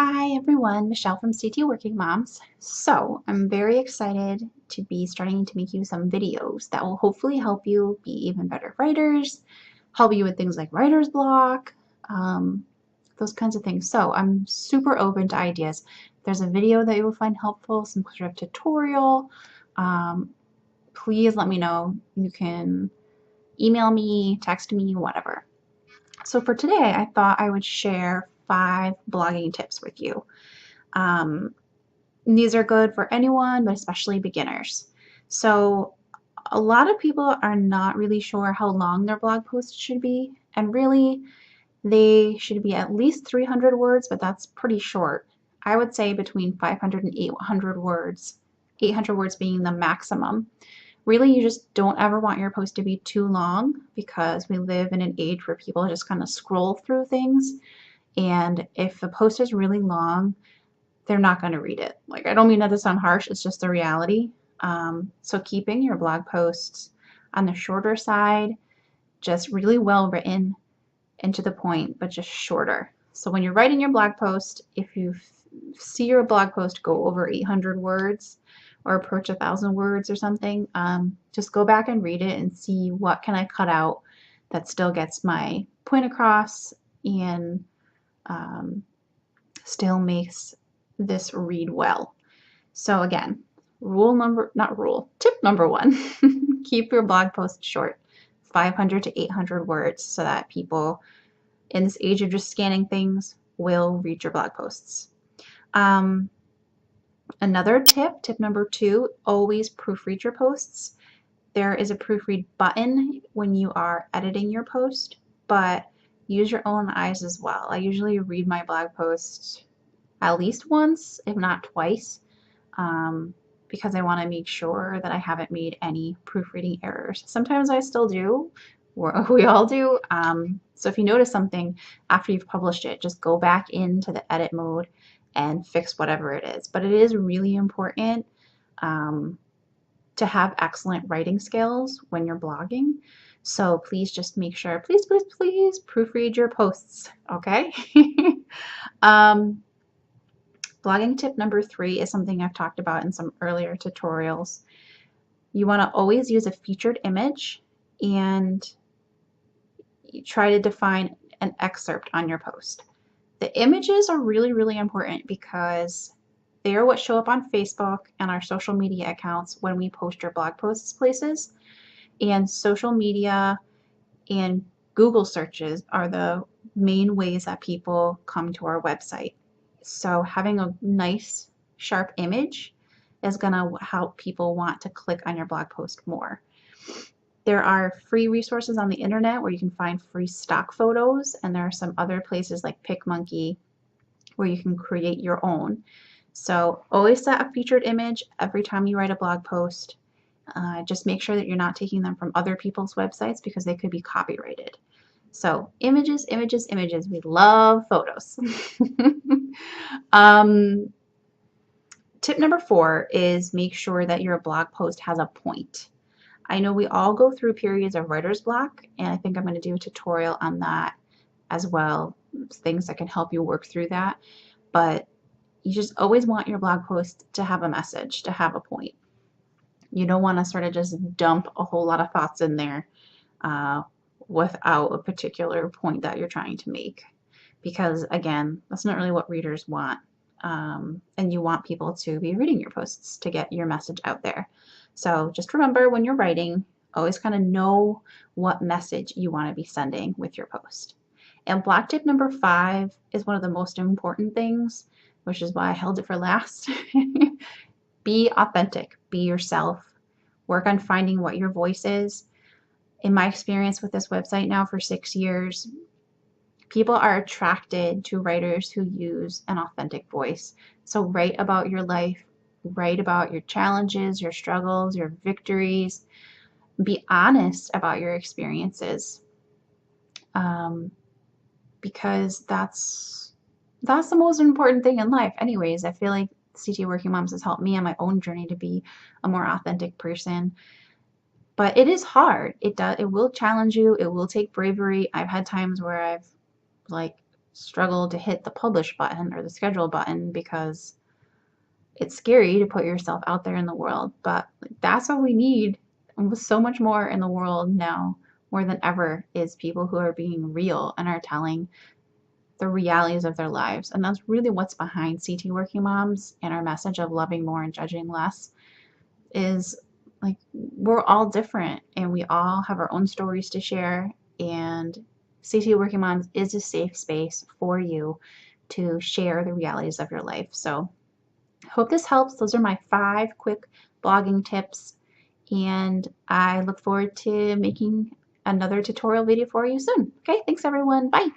Hi everyone, Michelle from CT Working Moms. So I'm very excited to be starting to make you some videos that will hopefully help you be even better writers, help you with things like writer's block, um, those kinds of things. So I'm super open to ideas. If there's a video that you will find helpful, some sort of tutorial, um, please let me know. You can email me, text me, whatever. So for today, I thought I would share 5 blogging tips with you. Um, these are good for anyone, but especially beginners. So a lot of people are not really sure how long their blog post should be, and really they should be at least 300 words, but that's pretty short. I would say between 500 and 800 words, 800 words being the maximum. Really, you just don't ever want your post to be too long because we live in an age where people just kind of scroll through things. And if the post is really long, they're not going to read it. Like, I don't mean that to sound harsh, it's just the reality. So keeping your blog posts on the shorter side, just really well written and to the point, but just shorter. So when you're writing your blog post, if you see your blog post go over 800 words or approach 1,000 words or something, just go back and read it and see what can I cut out that still gets my point across and still makes this read well. So again, tip number 1, keep your blog post short, 500 to 800 words, so that people in this age of just scanning things will read your blog posts. Another tip number 2, always proofread your posts. There is a proofread button when you are editing your post, but use your own eyes as well. I usually read my blog posts at least once, if not twice, because I want to make sure that I haven't made any proofreading errors. Sometimes I still do, we all do. So if you notice something after you've published it, just go back into the edit mode and fix whatever it is. But it is really important to have excellent writing skills when you're blogging. So please just make sure, please proofread your posts, okay? Blogging tip number 3 is something I've talked about in some earlier tutorials. You want to always use a featured image and try to define an excerpt on your post. The images are really, really important because they are what show up on Facebook and our social media accounts when we post your blog posts places. And social media and Google searches are the main ways that people come to our website. So having a nice, sharp image is going to help people want to click on your blog post more. There are free resources on the internet where you can find free stock photos, and there are some other places like PicMonkey where you can create your own. So always set a featured image every time you write a blog post. Just make sure that you're not taking them from other people's websites because they could be copyrighted. So images, images, images. We love photos. Tip number 4 is make sure that your blog post has a point. I know we all go through periods of writer's block, and I think I'm going to do a tutorial on that as well, things that can help you work through that. But you just always want your blog post to have a message, to have a point. You don't want to sort of just dump a whole lot of thoughts in there without a particular point that you're trying to make. Because again, that's not really what readers want. And you want people to be reading your posts to get your message out there. So just remember when you're writing, always kind of know what message you want to be sending with your post. And block tip number 5 is one of the most important things, which is why I held it for last. Be authentic, be yourself, work on finding what your voice is. In my experience with this website now for 6 years, people are attracted to writers who use an authentic voice. So write about your life, write about your challenges, your struggles, your victories. Be honest about your experiences, because that's the most important thing in life. Anyways, I feel like CT Working Moms has helped me on my own journey to be a more authentic person. But it is hard. It will challenge you. It will take bravery. I've had times where I've like struggle to hit the publish button or the schedule button because it's scary to put yourself out there in the world. But that's what we need. And with so much more in the world now, more than ever, is people who are being real and are telling the realities of their lives. And that's really what's behind CT Working Moms and our message of loving more and judging less is like we're all different and we all have our own stories to share, and CT Working Moms is a safe space for you to share the realities of your life. So I hope this helps. Those are my 5 quick blogging tips, and I look forward to making another tutorial video for you soon. Okay, thanks everyone. Bye.